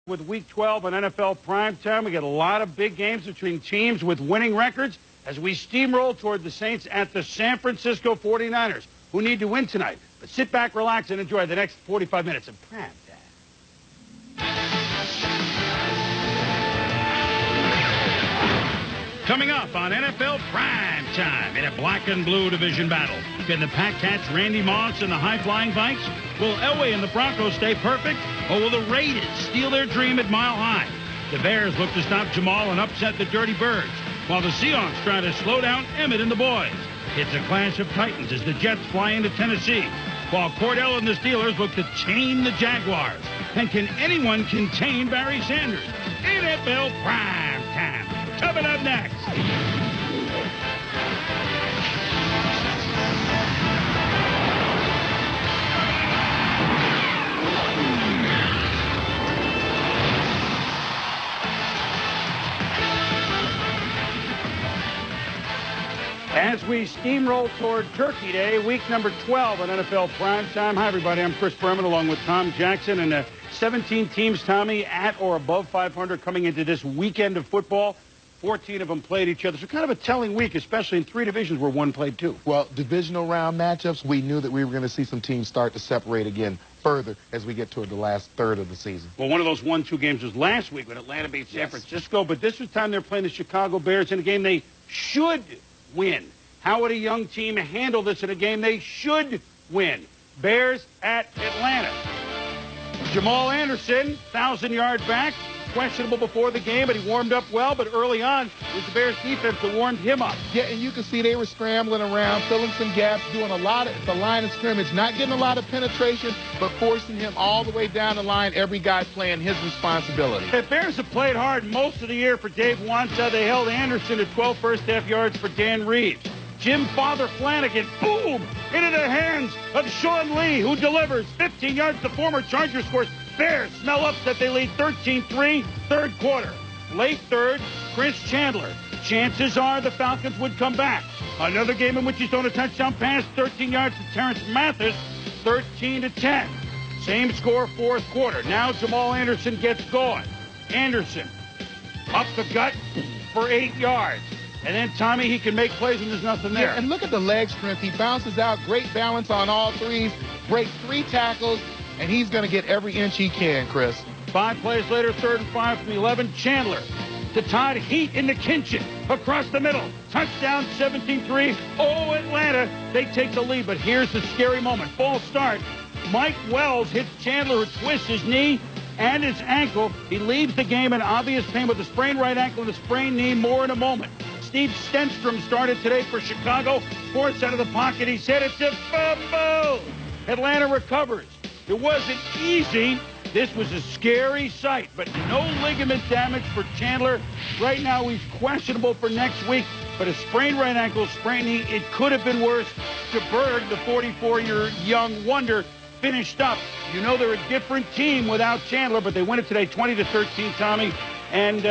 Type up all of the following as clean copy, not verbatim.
With Week 12 on NFL Primetime, we get a lot of big games between teams with winning records as we steamroll toward the Saints at the San Francisco 49ers, who need to win tonight. But sit back, relax, and enjoy the next 45 minutes of Primetime. Coming up on NFL Primetime in a black and blue division battle. Can the Pack catch Randy Moss and the high-flying Vikes? Will Elway and the Broncos stay perfect? Or will the Raiders steal their dream at Mile High? The Bears look to stop Jamal and upset the Dirty Birds, while the Seahawks try to slow down Emmett and the boys. It's a clash of titans as the Jets fly into Tennessee, while Cordell and the Steelers look to chain the Jaguars. And can anyone contain Barry Sanders? NFL Primetime. Coming up next. As we steamroll toward Turkey Day, week number 12 on NFL Primetime. Hi, everybody. I'm Chris Berman along with Tom Jackson. And 17 teams, Tommy, at or above 500 coming into this weekend of football. 14 of them played each other. So kind of a telling week, especially in three divisions where one played two. Well, divisional round matchups, we knew that we were going to see some teams start to separate again further as we get toward the last third of the season. Well, one of those 1-2 games was last week when Atlanta beat San Francisco. But this was time they're playing the Chicago Bears in a game they should win. How would a young team handle this in a game they should win? Bears at Atlanta. Jamal Anderson, 1,000-yard back. Questionable before the game, but he warmed up well. But early on, it was the Bears defense that warmed him up. Yeah, and you can see they were scrambling around, filling some gaps, doing a lot at the line of scrimmage, not getting a lot of penetration, but forcing him all the way down the line, every guy playing his responsibility. The Bears have played hard most of the year for Dave Wanta. They held Anderson at 12 first-half yards for Dan Reeves. Jim Father Flanagan, boom, into the hands of Sean Lee, who delivers 15 yards. The former Charger scores. Bears smell upset. They lead 13-3, third quarter. Late third, Chris Chandler. Chances are the Falcons would come back. Another game in which he's thrown a touchdown pass, 13 yards to Terrence Mathis, 13-10. Same score, fourth quarter. Now Jamal Anderson gets going. Anderson up the gut for 8 yards. And then, Tommy, he can make plays when there's nothing there. Yeah, and look at the leg strength. He bounces out, great balance on all threes, breaks 3 tackles, and he's going to get every inch he can, Chris. 5 plays later, 3rd and 5 from 11. Chandler to Todd Heat in the kitchen across the middle. Touchdown, 17-3. Oh, Atlanta, they take the lead. But here's the scary moment. False start. Mike Wells hits Chandler, who twists his knee and his ankle. He leaves the game in obvious pain with a sprained right ankle and a sprained knee. More in a moment. Steve Stenstrom started today for Chicago. Forced out of the pocket. He said it's a fumble. Atlanta recovers. It wasn't easy. This was a scary sight, but no ligament damage for Chandler. Right now, he's questionable for next week, but a sprained right ankle, sprained knee, it could have been worse. DeBerg, the 44-year young wonder, finished up. You know they're a different team without Chandler, but they win it today 20-13, Tommy. And,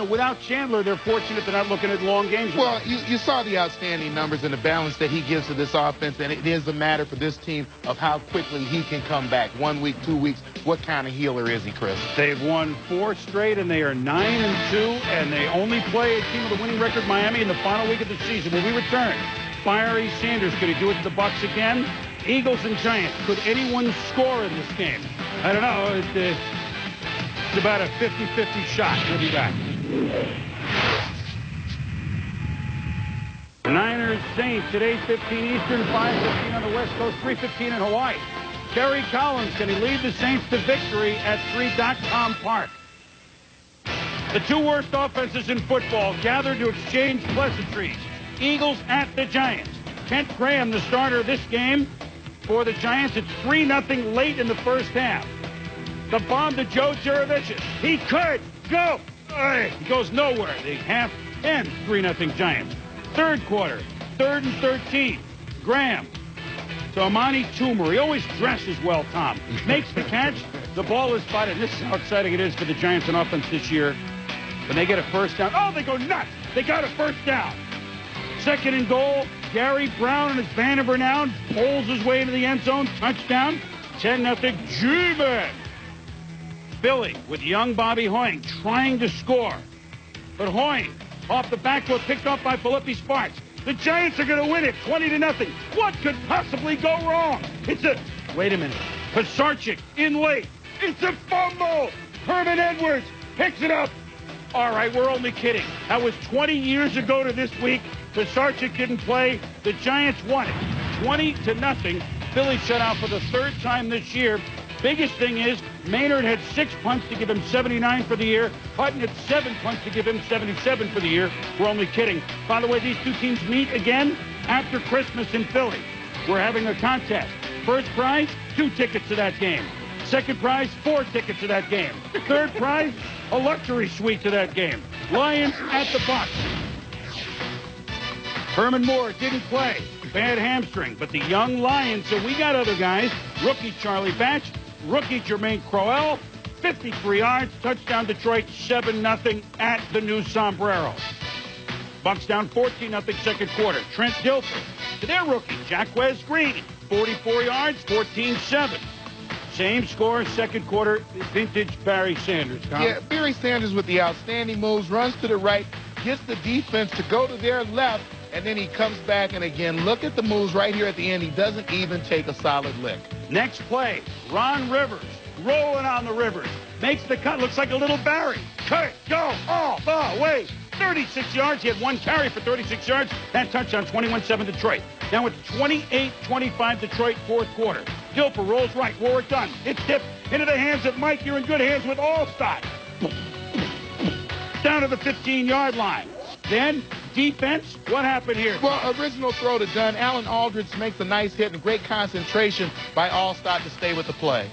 without Chandler, they're fortunate they're not looking at long games. Well, you saw the outstanding numbers and the balance that he gives to this offense, and it is a matter for this team of how quickly he can come back. 1 week, 2 weeks, what kind of healer is he, Chris? They've won 4 straight, and they are 9-2, and they only play a team with a winning record, Miami, in the final week of the season. When we return, Fiery Sanders, could he do it to the Bucs again? Eagles and Giants, could anyone score in this game? I don't know. It's about a 50-50 shot. We'll be back. Niners Saints at 8:15 Eastern, 5:15 on the West Coast, 3:15 in Hawaii. Kerry Collins, can he lead the Saints to victory at 3.com Park? The 2 worst offenses in football gathered to exchange pleasantries. Eagles at the Giants. Kent Graham, the starter this game for the Giants. It's 3-0 late in the first half. The bomb to Joe Jurevicius. He could go. He goes nowhere. The half ends 3-0 Giants. Third quarter, 3rd and 13. Graham to Amani Toomer. He always dresses well, Tom. Makes the catch. The ball is spotted. This is how exciting it is for the Giants on offense this year. When they get a first down. Oh, they go nuts. They got a first down. 2nd and goal. Gary Brown and his band of renown pulls his way into the end zone. Touchdown. 10-0 G-Man. Philly with young Bobby Hoying trying to score. But Hoying, off the backboard, picked off by Philippi Sparks. The Giants are going to win it 20-0. What could possibly go wrong? Wait a minute. Pisarcik in late. It's a fumble. Herman Edwards picks it up. All right, we're only kidding. That was 20 years ago to this week. Pisarcik didn't play. The Giants won it 20-0. Philly shut out for the third time this year. Biggest thing is Maynard had 6 punts to give him 79 for the year. Hutton had 7 punts to give him 77 for the year. We're only kidding. By the way, these two teams meet again after Christmas in Philly. We're having a contest. First prize, 2 tickets to that game. Second prize, 4 tickets to that game. Third prize, a luxury suite to that game. Lions at the Bucs. Herman Moore didn't play. Bad hamstring. But the young Lions, so we got other guys. Rookie Charlie Batch. Rookie Jermaine Crowell, 53 yards, touchdown Detroit, 7-0 at the new Sombrero. Bucs down 14-0 second quarter. Trent Dilfer to their rookie, Jacquez Green, 44 yards, 14-7. Same score, second quarter, vintage Barry Sanders. Tom? Yeah, Barry Sanders with the outstanding moves, runs to the right, gets the defense to go to their left, and then he comes back, and again, look at the moves right here at the end. He doesn't even take a solid lick. Next play, Ron Rivers, rolling on the Rivers. Makes the cut, looks like a little Barry. Cut it, go, all the way. 36 yards, he had 1 carry for 36 yards. That touchdown, 21-7 Detroit. Now it's 28-25 Detroit, fourth quarter. Dilfer rolls right, Warwick Dunn. It's tipped into the hands of Mike. You're in good hands with Allstott. Down to the 15-yard line. Then, defense, what happened here? Well, original throw to Dunn. Alan Aldridge makes a nice hit and great concentration by Allstott to stay with the play.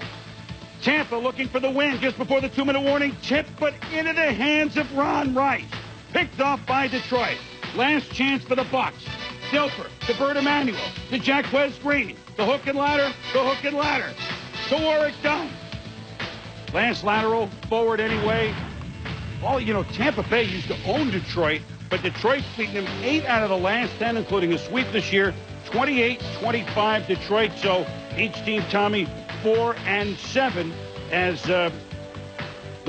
Tampa looking for the win just before the 2-minute warning. Tip, but into the hands of Ron Rice. Picked off by Detroit. Last chance for the Bucs. Dilfer to Bert Emanuel to Jacquez Green. The hook and ladder, to Warwick Dunn. Last lateral, forward anyway. Well, you know, Tampa Bay used to own Detroit, but Detroit's beaten them 8 out of the last 10, including a sweep this year. 28-25 Detroit. So each team, Tommy, 4-7 as the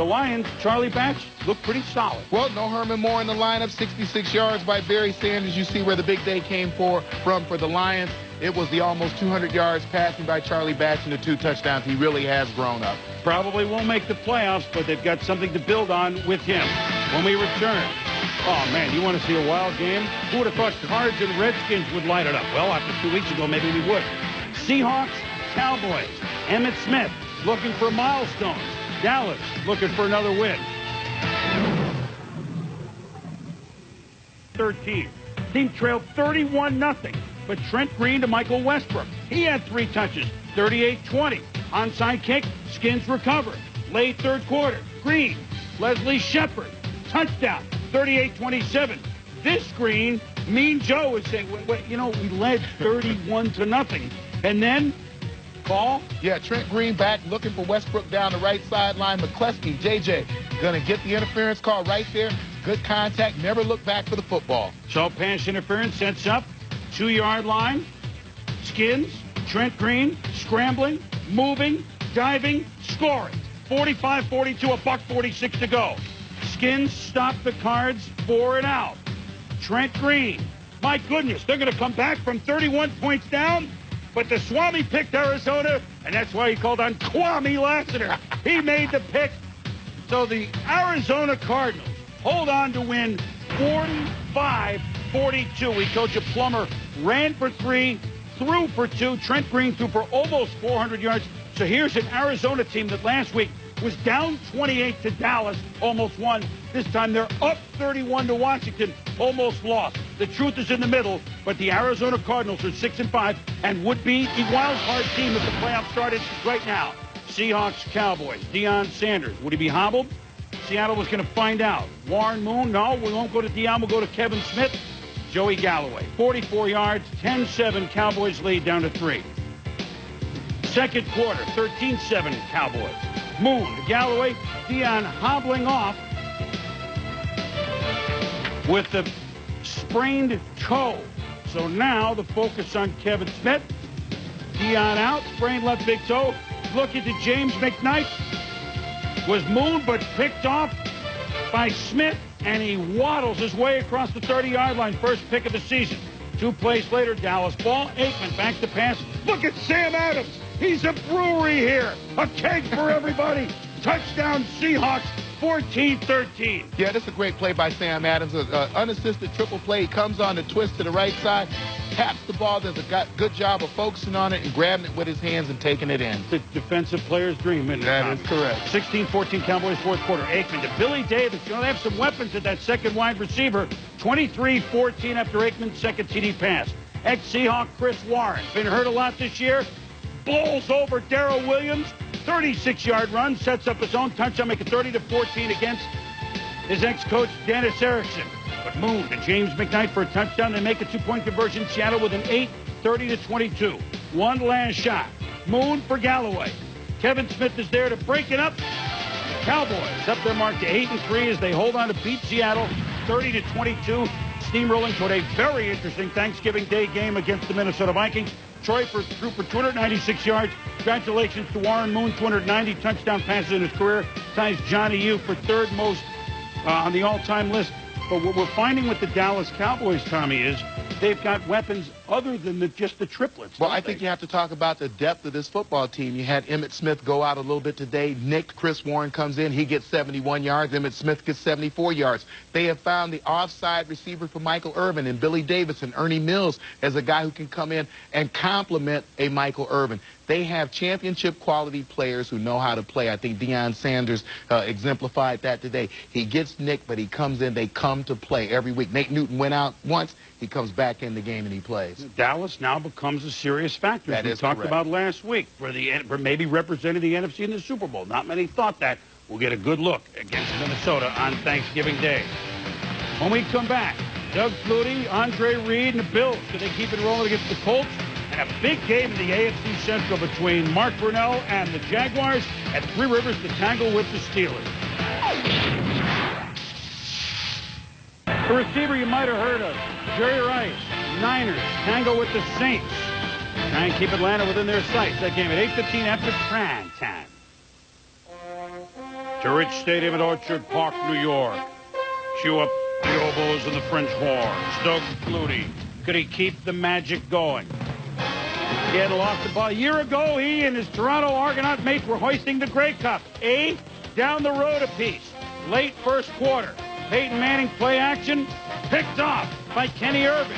Lions, Charlie Batch, look pretty solid. Well, no Herman Moore in the lineup. 66 yards by Barry Sanders. You see where the big day came from for the Lions. It was the almost 200 yards passing by Charlie Batch and the 2 touchdowns. He really has grown up. Probably won't make the playoffs, but they've got something to build on with him. When we return, oh, man, you want to see a wild game? Who would have thought Cards and Redskins would light it up? Well, after 2 weeks ago, maybe we would. Seahawks, Cowboys. Emmitt Smith looking for milestones. Dallas looking for another win. 13. Team trailed 31-0. But Trent Green to Michael Westbrook. He had 3 touches. 38-20. Onside kick. Skins recover. Late third quarter. Green. Leslie Shepard. Touchdown. 38-27. This Green, Mean Joe is saying, we led 31-0. And then call. Yeah, Trent Green back looking for Westbrook down the right sideline. McCleskey, JJ, going to get the interference call right there. Good contact. Never look back for the football. So pass interference sets up. 2-yard line. Skins. Trent Green scrambling, moving, diving, scoring. 45-42, a buck 46 to go. Skins stop the Cards 4 and out. Trent Green. My goodness, they're going to come back from 31 points down. But the Swami picked Arizona, and that's why he called on Kwame Lassiter. He made the pick. So the Arizona Cardinals hold on to win 45-42. We told you Plummer ran for 3, threw for 2. Trent Green threw for almost 400 yards. So here's an Arizona team that last week was down 28 to Dallas, almost won. This time they're up 31 to Washington, almost lost. The truth is in the middle, but the Arizona Cardinals are 6-5 and would be a wild card team if the playoffs started right now. Seahawks, Cowboys, Deion Sanders. Would he be hobbled? Seattle was going to find out. Warren Moon, no, we won't go to Deion. We'll go to Kevin Smith. Joey Galloway, 44 yards, 10-7. Cowboys lead down to 3. Second quarter, 13-7 Cowboys. Moon to Galloway. Deion hobbling off with the sprained toe. So now the focus on Kevin Smith. Deion out, sprained left big toe. Looking to James McKnight. was Moon, but picked off by Smith, and he waddles his way across the 30-yard line. First pick of the season. 2 plays later, Dallas ball. Aikman back to pass. Look at Sam Adams. He's a brewery here. A keg for everybody. Touchdown Seahawks, 14-13. Yeah, this is a great play by Sam Adams. An unassisted triple play. He comes on the twist to the right side, taps the ball, does a good job of focusing on it and grabbing it with his hands and taking it in. The defensive player's dream, isn't it? That is correct. 16-14 Cowboys fourth quarter. Aikman to Billy Davis. You know, they have some weapons at that second wide receiver. 23-14 after Aikman's second TD pass. Ex-Seahawk Chris Warren. Been hurt a lot this year. Bowls over Darrell Williams. 36-yard run, sets up his own touchdown, make it 30-14 against his ex-coach Dennis Erickson. But Moon to James McKnight for a touchdown. They make a 2-point conversion. Seattle with an 8, 30-22. One last shot. Moon for Galloway. Kevin Smith is there to break it up. Cowboys up their mark to 8-3 as they hold on to beat Seattle 30-22. Steamrolling toward a very interesting Thanksgiving Day game against the Minnesota Vikings. Troy threw for 296 yards. Congratulations to Warren Moon, 290 touchdown passes in his career. Ties Johnny U for third most on the all-time list. But what we're finding with the Dallas Cowboys, Tommy, is they've got weapons other than just the triplets. Well, I think you have to talk about the depth of this football team. You had Emmitt Smith go out a little bit today. Nicked. Chris Warren comes in. He gets 71 yards. Emmitt Smith gets 74 yards. They have found the offside receiver for Michael Irvin and Billy Davis and Ernie Mills as a guy who can come in and complement a Michael Irvin. They have championship quality players who know how to play. I think Deion Sanders exemplified that today. He gets nicked, but he comes in. They come to play every week. Nate Newton went out once. He comes back in the game and he plays. Dallas now becomes a serious factor, as we talked about last week, for maybe representing the NFC in the Super Bowl. Not many thought that. We'll get a good look against Minnesota on Thanksgiving Day. When we come back, Doug Flutie, Andre Reed, and the Bills. Can they keep it rolling against the Colts? And a big game in the AFC Central between Mark Brunell and the Jaguars at Three Rivers to tangle with the Steelers. A receiver you might have heard of, Jerry Rice. Niners tangle with the Saints. Try and keep Atlanta within their sights. That game at 8:15 after prime time. To Rich Stadium at Orchard Park, New York. Chew up the oboes and the French horns. Doug Flutie. Could he keep the magic going? He had lost the ball. A year ago, he and his Toronto Argonaut mates were hoisting the Grey Cup. Down the road a piece. Late first quarter. Peyton Manning play action. Picked off by Kenny Irvin.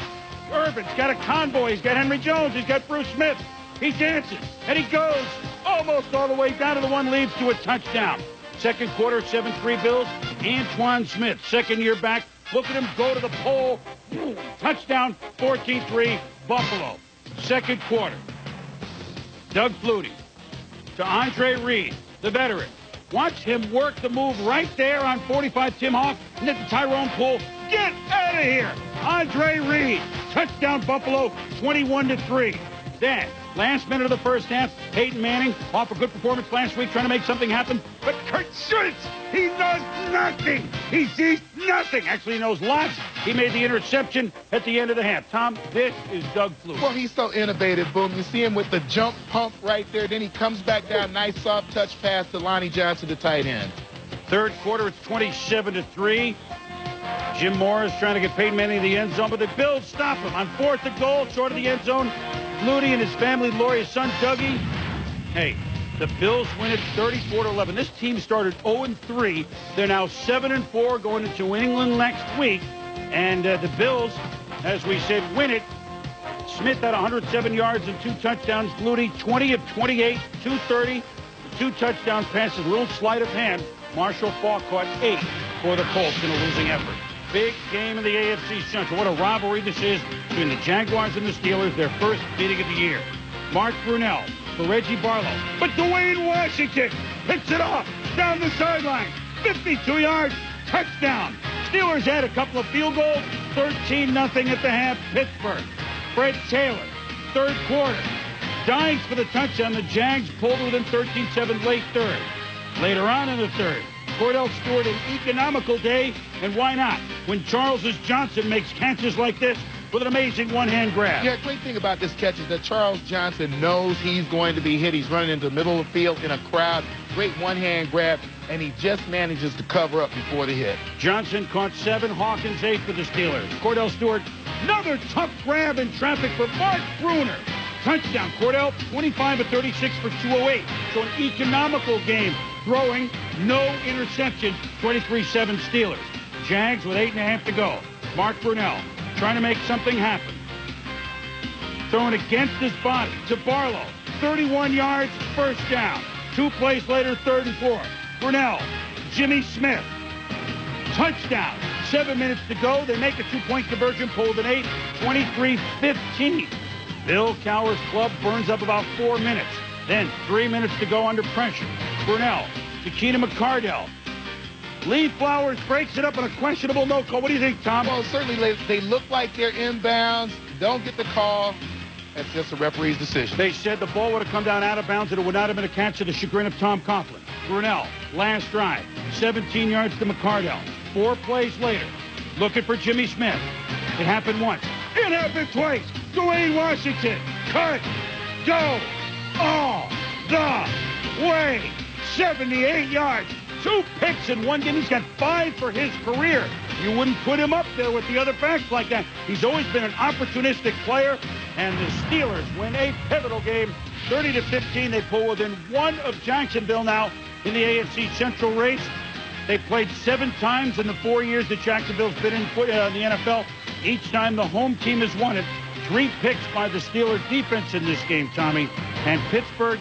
Irvin's got a convoy. He's got Henry Jones. He's got Bruce Smith. He dances. And he goes almost all the way down to the one, leads to a touchdown. Second quarter, 7-3 Bills. Antoine Smith, second year back. Look at him go to the pole. Boom. Touchdown, 14-3 Buffalo. Second quarter. Doug Flutie to Andre Reed, the veteran. Watch him work the move right there on 45 Tim Hawk. And then to Tyrone Poole. Get out of here. Andre Reed. Touchdown Buffalo, 21-3. Then, last minute of the first half, Peyton Manning off a good performance last week trying to make something happen. But Kurt Schultz, he knows nothing. He sees nothing. Actually, he knows lots. He made the interception at the end of the half. Tom, this is Doug Flutie. Well, he's so innovative, Boom. You see him with the jump pump right there. Then he comes back down. Nice soft touch pass to Lonnie Johnson, the tight end. Third quarter, it's 27-3. Jim Morris trying to get Peyton Manning in the end zone, but the Bills stop him on 4th and goal, short of the end zone. Flutie and his family, Lori, his son, Dougie. Hey, the Bills win it 34-11. This team started 0-3. They're now 7-4 going into New England next week. And the Bills, as we said, win it. Smith had 107 yards and 2 touchdowns. Flutie, 20 of 28, 230, 2 touchdown passes, a little sleight of hand. Marshall Faulk caught 8 for the Colts in a losing effort. Big game in the AFC Central. What a rivalry this is between the Jaguars and the Steelers, their first meeting of the year. Mark Brunell for Reggie Barlow. But Dwayne Washington picks it off down the sideline. 52 yards, touchdown. Steelers had a couple of field goals, 13-0 at the half, Pittsburgh. Fred Taylor, third quarter. Dives for the touchdown. The Jags pulled within 13-7 late third. Later on in the third, Cordell Stewart, an economical day, and why not? When Charles Johnson makes catches like this with an amazing one-hand grab. Yeah, great thing about this catch is that Charles Johnson knows he's going to be hit. He's running into the middle of the field in a crowd. Great one-hand grab. and he just manages to cover up before the hit. Johnson caught 7, Hawkins 8 for the Steelers. Cordell Stewart, another tough grab in traffic for Mark Bruner. Touchdown. Cordell, 25 of 36 for 208. So an economical game. Throwing, no interception, 23-7 Steelers. Jags with 8.5 to go. Mark Brunell trying to make something happen. Throwing against his body to Barlow. 31 yards, first down. 2 plays later, 3rd and 4. Brunell, Jimmy Smith. Touchdown. 7 minutes to go. They make a 2-point conversion, pulled an 8, 23-15. Bill Cowher's club burns up about 4 minutes. Then 3 minutes to go under pressure. Brunell to Keenan McCardell. Lee Flowers breaks it up on a questionable no call. What do you think, Tom? Well, certainly they look like they're inbounds. Don't get the call. That's just a referee's decision. They said the ball would have come down out of bounds and it would not have been a catch, to the chagrin of Tom Coughlin. Brunell, last drive, 17 yards to McCardell. 4 plays later, looking for Jimmy Smith. It happened once. It happened twice. Dwayne Washington, cut, go, all the way. 78 yards, 2 picks in 1 game. He's got 5 for his career. You wouldn't put him up there with the other backs like that. He's always been an opportunistic player, and the Steelers win a pivotal game, 30-15. They pull within 1 of Jacksonville now in the AFC Central race. They played 7 times in the 4 years that Jacksonville's been in the NFL. Each time the home team has won it. 3 picks by the Steelers defense in this game, Tommy. And Pittsburgh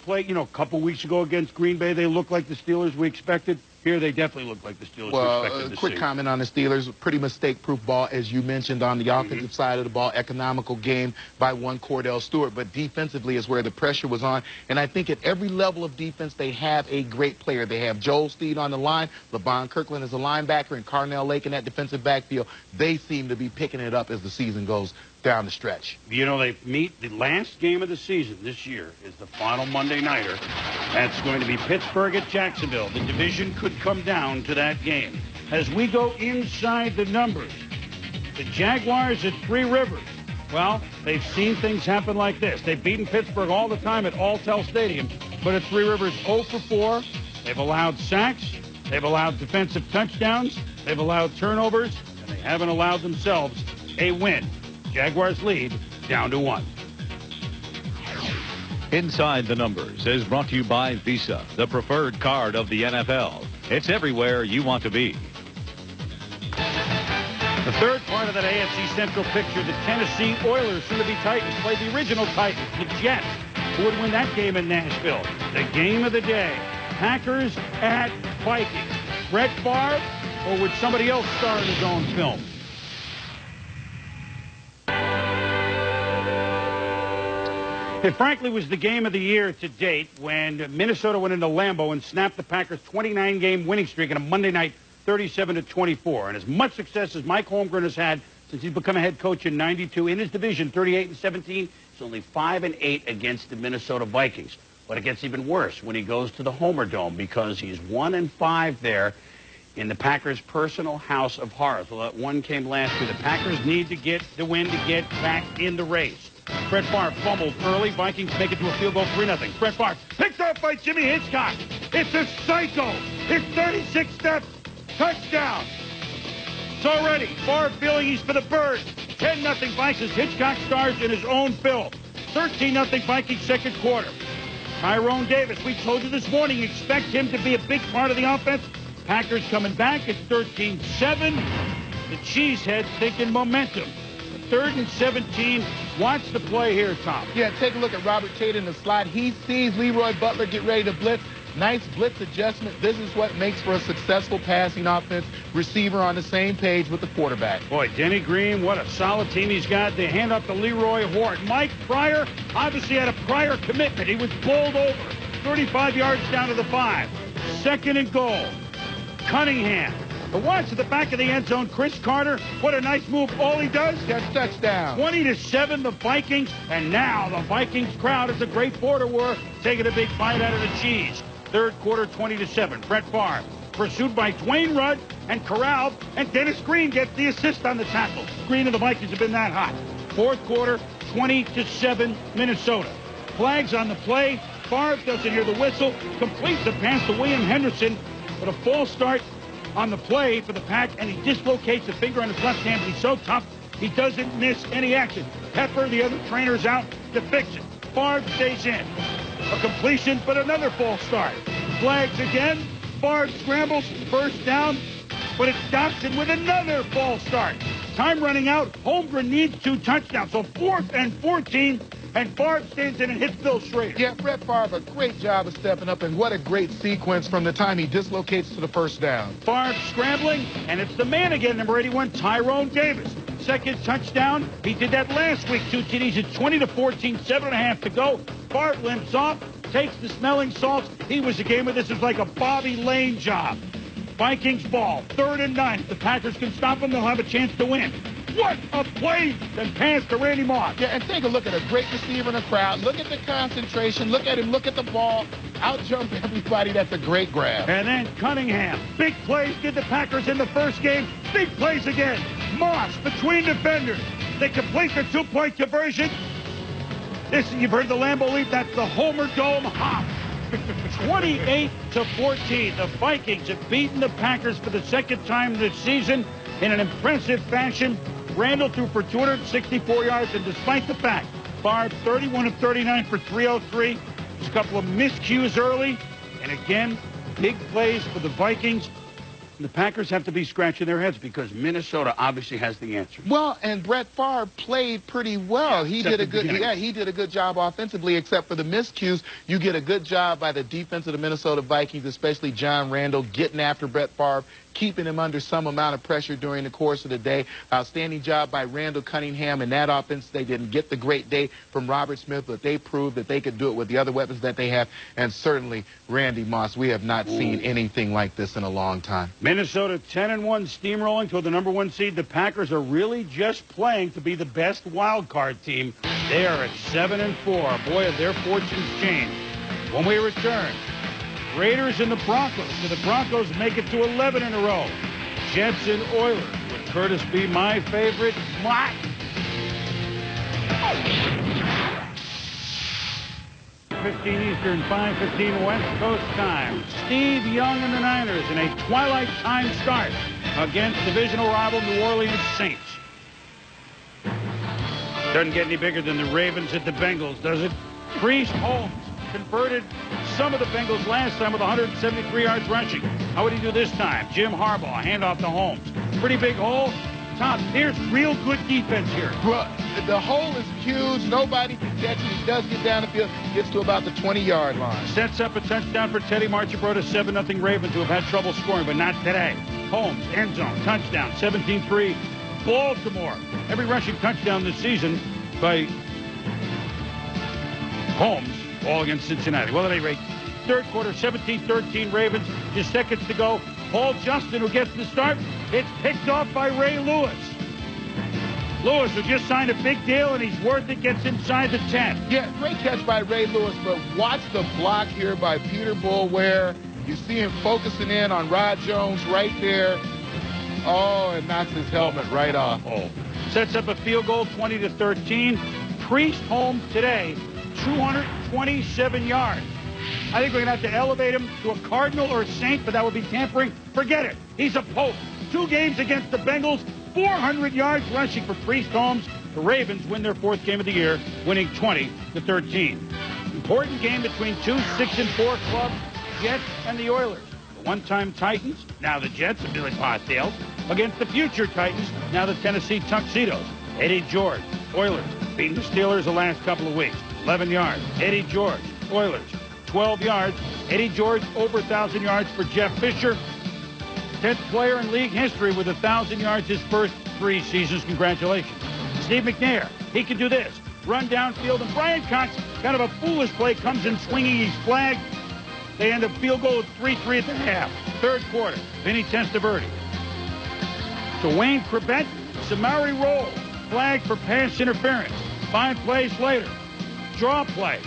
played, a couple weeks ago against Green Bay. They looked like the Steelers we expected. Here they definitely look like the Steelers we expected to see. Quick comment on the Steelers. Pretty mistake-proof ball, as you mentioned, on the offensive side of the ball. Economical game by one Cordell Stewart. But defensively is where the pressure was on. And I think at every level of defense, they have a great player. They have Joel Steed on the line. LeVon Kirkland is a linebacker, and Carnell Lake in that defensive backfield. They seem to be picking it up as the season goes down the stretch. They meet the last game of the season this year is the final Monday nighter. That's going to be Pittsburgh at Jacksonville. The division could come down to that game. As we go inside the numbers, the Jaguars at Three Rivers. Well, they've seen things happen like this. They've beaten Pittsburgh all the time at Alltel Stadium, but at Three Rivers 0 for 4. They've allowed sacks. They've allowed defensive touchdowns. They've allowed turnovers, and they haven't allowed themselves a win. Jaguars lead down to 1. Inside the Numbers is brought to you by Visa, the preferred card of the NFL. It's everywhere you want to be. The third part of that AFC Central picture, the Tennessee Oilers, soon-to-be Titans, played the original Titans, the Jets, who would win that game in Nashville. The game of the day, Packers at Vikings. Brett Favre, or would somebody else star in his own film? It frankly was the game of the year to date when Minnesota went into Lambeau and snapped the Packers' 29-game winning streak on a Monday night, 37-24. And as much success as Mike Holmgren has had since he's become a head coach in '92 in his division, 38-17, he's only 5-8 against the Minnesota Vikings. But it gets even worse when he goes to the Homer Dome because he's 1-5 there in the Packers' personal house of horrors. Well, that one came last year. The Packers need to get the win to get back in the race. Brett Favre fumbled early. Vikings make it to a field goal, 3-0. Brett Favre picked off by Jimmy Hitchcock. It's a psycho. It's 36 steps. Touchdown. It's already Favre feeling he's for the birds. 10-0 Vikings. Hitchcock stars in his own film. 13-0 Vikings second quarter. Tyrone Davis, we told you this morning, expect him to be a big part of the offense. Packers coming back. It's 13-7. The Cheeseheads thinking momentum. 3rd and 17. Watch the play here, Tom. Yeah, take a look at Robert Tate in the slot. He sees Leroy Butler get ready to blitz. Nice blitz adjustment. This is what makes for a successful passing offense. Receiver on the same page with the quarterback. Boy, Denny Green, what a solid team he's got. They hand up to Leroy Hort. Mike Pryor obviously had a prior commitment. He was bowled over. 35 yards down to the 5. 2nd and goal. Cunningham. But watch at the back of the end zone, Chris Carter. What a nice move. All he does, that's touchdown. 20-7, the Vikings. And now the Vikings crowd is a great border war, taking a big bite out of the cheese. 3rd quarter, 20-7. Brett Favre pursued by Dwayne Rudd and corralled, and Dennis Green gets the assist on the tackle. Green and the Vikings have been that hot. 4th quarter, 20-7, Minnesota. Flags on the play. Favre doesn't hear the whistle, completes the pass to William Henderson, but a false start on the play for the Pack, and he dislocates the finger on his left hand, but he's so tough, he doesn't miss any action. Pepper, the other trainer's out to fix it. Favre stays in. A completion, but another false start. Flags again. Favre scrambles, first down, but it's Dobson with another false start. Time running out. Holmgren needs 2 touchdowns, so 4th and 14, and Favre stands in and hits Bill Schrader. Yeah, Brett Favre, a great job of stepping up, and what a great sequence from the time he dislocates to the first down. Favre scrambling, and it's the man again, number 81, Tyrone Davis. Second touchdown. He did that last week. 2 TDs. It's 20-14, 7.5 to go. Favre limps off, takes the smelling salts. He was the game of this. Is like a Bobby Lane job. Vikings ball, 3rd and 9. If the Packers can stop them, they'll have a chance to win. What a play! Then pass to Randy Moss. Yeah, and take a look at a great receiver in the crowd. Look at the concentration. Look at him. Look at the ball. Out-jump everybody. That's a great grab. And then Cunningham. Big plays did the Packers in the first game. Big plays again. Moss between defenders. They complete the 2-point conversion. This, you've heard the Lambeau Leap. That's the Homer Dome hop. 28-14. The Vikings have beaten the Packers for the second time this season in an impressive fashion. Randall threw for 264 yards, and despite the fact, Favre 31 of 39 for 303. There's a couple of miscues early, and again, big plays for the Vikings. And the Packers have to be scratching their heads because Minnesota obviously has the answer. Well, and Brett Favre played pretty well. He did a good job offensively, except for the miscues. You get a good job by the defense of the Minnesota Vikings, especially John Randall, getting after Brett Favre, keeping him under some amount of pressure during the course of the day. Outstanding job by Randall Cunningham in that offense. They didn't get the great day from Robert Smith, but they proved that they could do it with the other weapons that they have. And certainly Randy Moss. We have not seen anything like this in a long time. Minnesota 10-1, steamrolling toward the number 1 seed. The Packers are really just playing to be the best wild card team. They are at 7-4. Boy, have their fortunes changed. When we return, Raiders and the Broncos. Do the Broncos make it to 11 in a row? Jets and Oilers. Would Curtis be my favorite? What? 15 Eastern, 5:15 West Coast time. Steve Young and the Niners in a twilight time start against divisional rival New Orleans Saints. Doesn't get any bigger than the Ravens at the Bengals, does it? Priest Holmes converted some of the Bengals last time with 173 yards rushing. How would he do this time? Jim Harbaugh, handoff to Holmes. Pretty big hole. Tom, there's real good defense here. Well, the hole is huge. Nobody can catch it. He does get down the field. Gets to about the 20-yard line. Sets up a touchdown for Teddy Marchibroda, 7-0 Ravens, who have had trouble scoring, but not today. Holmes, end zone, touchdown, 17-3. Baltimore. Every rushing touchdown this season by Holmes, all against Cincinnati. Well, at any rate, third quarter, 17-13 Ravens. Just seconds to go. Paul Justin, who gets the start. It's picked off by Ray Lewis. Lewis, who just signed a big deal, and he's worth it, gets inside the 10. Yeah, great catch by Ray Lewis, but watch the block here by Peter Boulware. You see him focusing in on Rod Jones right there. Oh, and knocks his helmet right off. Oh. Sets up a field goal, 20-13. Priest Holmes today, 227 yards. I think we're going to have to elevate him to a Cardinal or a Saint, but that would be tampering. Forget it. He's a Pope. 2 games against the Bengals, 400 yards rushing for Priest Holmes. The Ravens win their 4th game of the year, winning 20-13. Important game between 2 6-4 clubs, Jets and the Oilers. The one-time Titans, now the Jets of Billy Parcells, against the future Titans, now the Tennessee Tuxedos. Eddie George, Oilers, beating the Steelers the last couple of weeks. 11 yards. Eddie George, Oilers, 12 yards. Eddie George over 1,000 yards for Jeff Fisher. 10th player in league history with 1,000 yards his first 3 seasons. Congratulations. Steve McNair, he can do this. Run downfield, and Brian Cox, kind of a foolish play, comes in swinging. He's flagged. They end up field goal at 3-3 at the half. Third quarter, Vinny Testaverde. To Wayne Krebet, Samari roll. Flag for pass interference. 5 plays later. Draw play.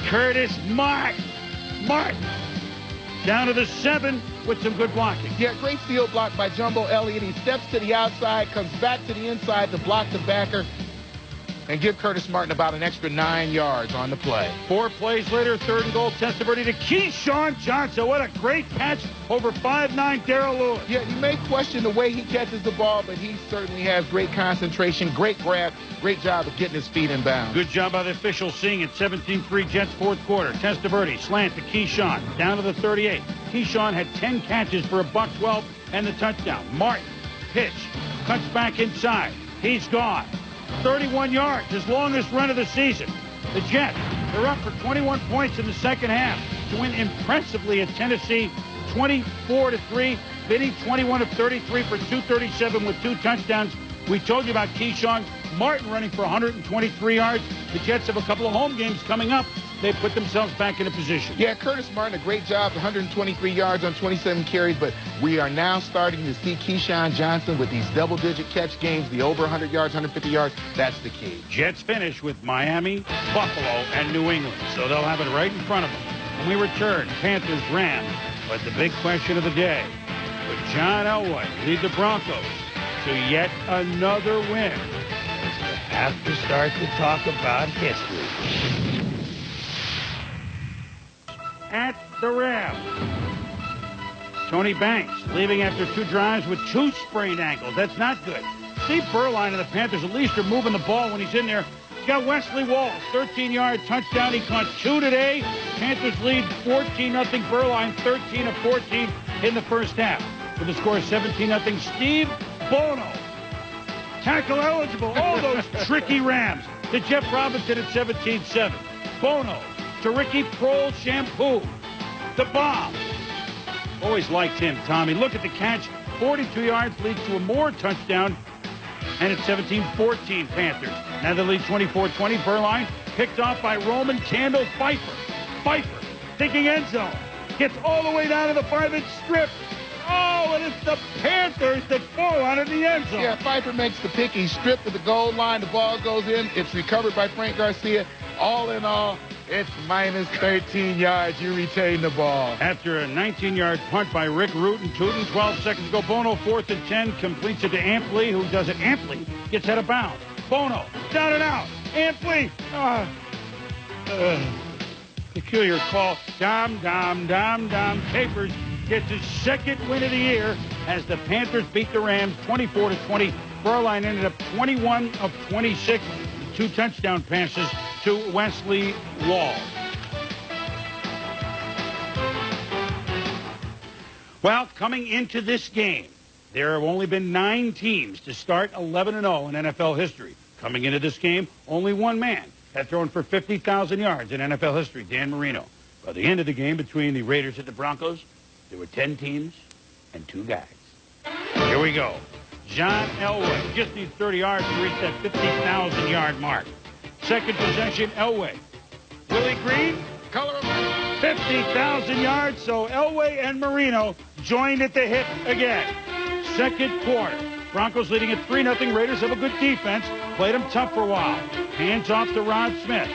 Curtis Martin. Down to the 7 with some good blocking. Yeah, great field block by Jumbo Elliott. He steps to the outside, comes back to the inside to block the backer. and give Curtis Martin about an extra 9 yards on the play. 4 plays later, 3rd and goal, Testaverde to Keyshawn Johnson. What a great catch over 5'9" Darrell Lewis. Yeah, you may question the way he catches the ball, but he certainly has great concentration, great grab, great job of getting his feet in bounds. Good job by the officials seeing it. 17-3 Jets 4th quarter. Testaverde slant to Keyshawn down to the 38. Keyshawn had 10 catches for $112 and the touchdown. Martin pitch, cuts back inside. He's gone. 31 yards, his longest run of the season. The Jets, they're up for 21 points in the second half to win impressively at Tennessee 24-3. Vinny 21 of 33 for 237 with 2 touchdowns. We told you about Keyshawn Martin running for 123 yards. The Jets have a couple of home games coming up. They put themselves back into position. Yeah, Curtis Martin, a great job, 123 yards on 27 carries, but we are now starting to see Keyshawn Johnson with these double-digit catch games, the over 100 yards, 150 yards. That's the key. Jets finish with Miami, Buffalo, and New England, so they'll have it right in front of them. When we return, Panthers, Rams, but the big question of the day, would John Elway lead the Broncos to yet another win? We have to start to talk about history. At the Rams, Tony Banks leaving after 2 drives with 2 sprained ankles. That's not good. Steve Berline and the Panthers at least are moving the ball when he's in there. He's got Wesley Walls, 13-yard touchdown. He caught 2 today. Panthers lead 14-0. Berline 13 of 14 in the first half. With the score 17-0. Steve Bono, tackle eligible. All those tricky Rams. To Jeff Robinson at 17-7. Bono to Ricky Prohl Shampoo. The bomb. Always liked him, Tommy. Look at the catch. 42 yards leads to a more touchdown. And it's 17-14 Panthers. Now they lead 24-20. Berline picked off by Roman Candle Pfeiffer thinking end zone. Gets all the way down to the 5-inch strip. Oh, and it's the Panthers that fall out of the end zone. Yeah, Pfeiffer makes the pick. He's stripped at the goal line. The ball goes in. It's recovered by Frank Garcia. All in all, it's minus 13 yards. You retain the ball. After a 19-yard punt by Rick Tootin, 12 seconds ago, Bono, 4th and 10, completes it to Ampley, who does it. Ampley gets out of bounds. Bono, down and out. Ampley. Peculiar call. Dom. Capers gets his 2nd win of the year as the Panthers beat the Rams 24-20. Berline ended up 21 of 26, 2 touchdown passes to Wesley Walls. Well, coming into this game, there have only been 9 teams to start 11-0 in NFL history. Coming into this game, only one man had thrown for 50,000 yards in NFL history, Dan Marino. By the end of the game between the Raiders and the Broncos, there were 10 teams and 2 guys. Here we go. John Elway just needs 30 yards to reach that 50,000-yard mark. Second possession, Elway. Willie Green, color of money, 50,000 yards. So Elway and Marino joined at the hip again. Second quarter. Broncos leading at 3-0. Raiders have a good defense. Played them tough for a while. Hands off to Rod Smith.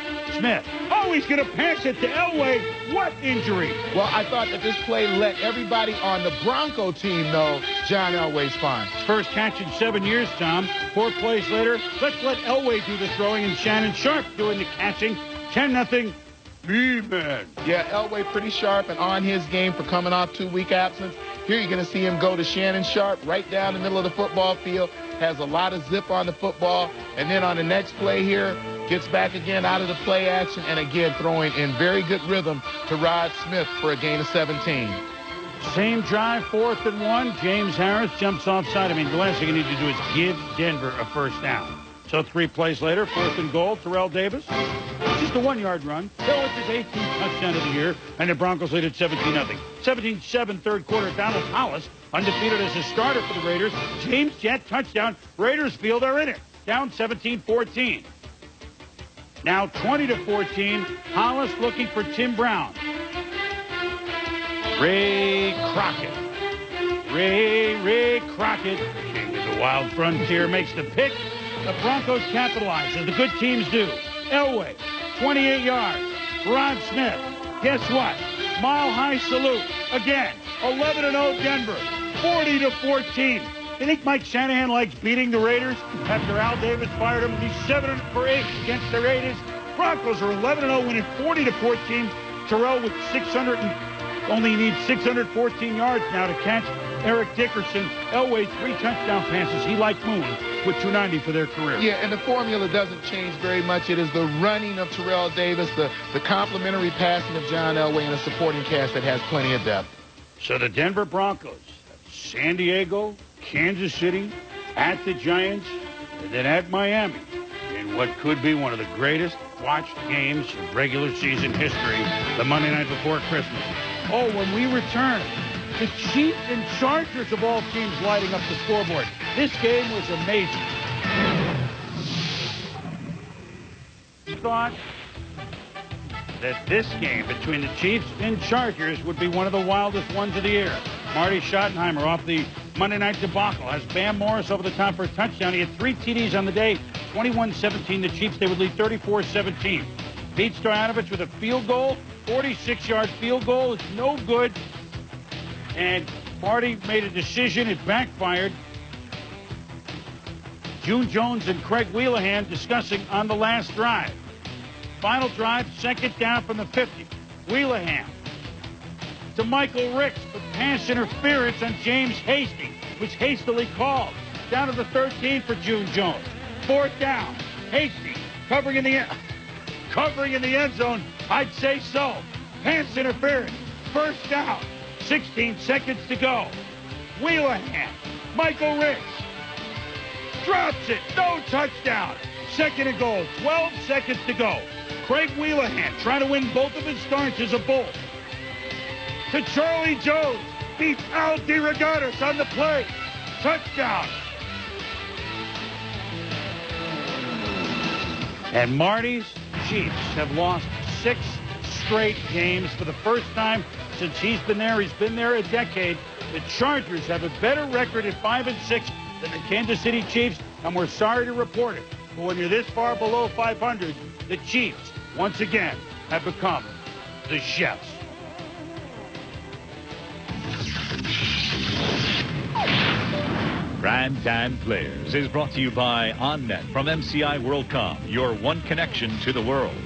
Oh, he's going to pass it to Elway. What injury? Well, I thought that this play let everybody on the Bronco team know John Elway's fine. First catch in 7 years, Tom. 4 plays later, let's let Elway do the throwing and Shannon Sharp doing the catching. 10-0. B-man. Yeah, Elway pretty sharp and on his game for coming off 2-week absence. Here you're going to see him go to Shannon Sharp right down the middle of the football field. Has a lot of zip on the football. And then on the next play here, gets back again out of the play action and again throwing in very good rhythm to Rod Smith for a gain of 17. Same drive, 4th and 1. James Harris jumps offside. I mean, the last thing you need to do is give Denver a first down. So 3 plays later, 4th and goal, Terrell Davis. Just a 1-yard run. Still with his 18th touchdown of the year, and the Broncos lead at 17-0. 17-7 third quarter. Donald Hollis, undefeated as a starter for the Raiders. James Jet touchdown. Raiders feel they're in it. Down 17-14. Now 20-14. Hollis looking for Tim Brown. Ray Crockett. Ray Crockett, king of the wild frontier, makes the pick. The Broncos capitalize, as the good teams do. Elway, 28 yards. Rod Smith, guess what? Mile high salute. Again, 11-0 Denver. 40-14. You think Mike Shanahan likes beating the Raiders after Al Davis fired him? He's 7 for 8 against the Raiders. Broncos are 11-0, winning 40-14. Terrell with only needs 614 yards now to catch Eric Dickerson. Elway 3 touchdown passes. He likes Moon with 290 for their career. Yeah, and the formula doesn't change very much. It is the running of Terrell Davis, the complementary passing of John Elway, and a supporting cast that has plenty of depth. So the Denver Broncos, San Diego, Kansas City, at the Giants, and then at Miami, in what could be one of the greatest watched games of regular season history, the Monday night before Christmas. Oh, when we return, the Chiefs and Chargers of all teams lighting up the scoreboard. This game was amazing. Thought that this game between the Chiefs and Chargers would be one of the wildest ones of the year. Marty Schottenheimer off the Monday night debacle has Bam Morris over the top for a touchdown. He had 3 TDs on the day, 21-17. The Chiefs, they would lead 34-17. Pete Stoyanovich with a field goal, 46-yard field goal. It's no good. And Marty made a decision. It backfired. June Jones and Craig Wheelahan discussing on the last drive. Final drive, second down from the 50. Wheelahan to Michael Ricks, but pass interference on James Hasty, which hastily called. Down to the 13 for June Jones. 4th down. Hasty covering in the end zone. I'd say so. Pass interference. 1st down. 16 seconds to go. Wheelahan. Michael Ricks drops it. No touchdown. 2nd and goal. 12 seconds to go. Craig Wheelahan trying to win both of his starts as a Bull. To Charlie Jones. Beats Al DeRogatis on the play. Touchdown. And Marty's Chiefs have lost 6 straight games for the first time since he's been there. He's been there a decade. The Chargers have a better record at 5-6 than the Kansas City Chiefs, and we're sorry to report it. But when you're this far below 500, the Chiefs, once again, have become the chefs. Primetime Players is brought to you by OnNet from MCI WorldCom, your one connection to the world.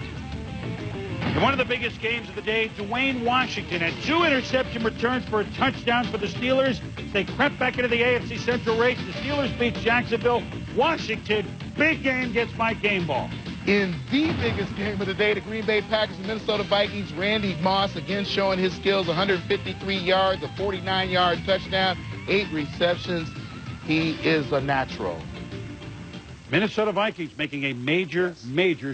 In one of the biggest games of the day, Dwayne Washington had 2 interception returns for a touchdown for the Steelers. They crept back into the AFC Central race. The Steelers beat Jacksonville. Washington, big game, gets my game ball. In the biggest game of the day, the Green Bay Packers and Minnesota Vikings, Randy Moss again showing his skills, 153 yards, a 49-yard touchdown, 8 receptions. He is a natural. Minnesota Vikings making a major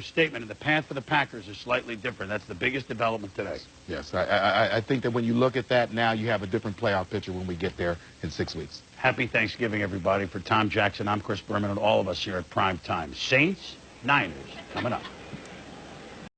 statement, and the path for the Packers is slightly different. That's the biggest development today. Yes, I think that when you look at that now, you have a different playoff picture when we get there in 6 weeks. Happy Thanksgiving, everybody. For Tom Jackson, I'm Chris Berman, and all of us here at Primetime. Saints, Niners, coming up.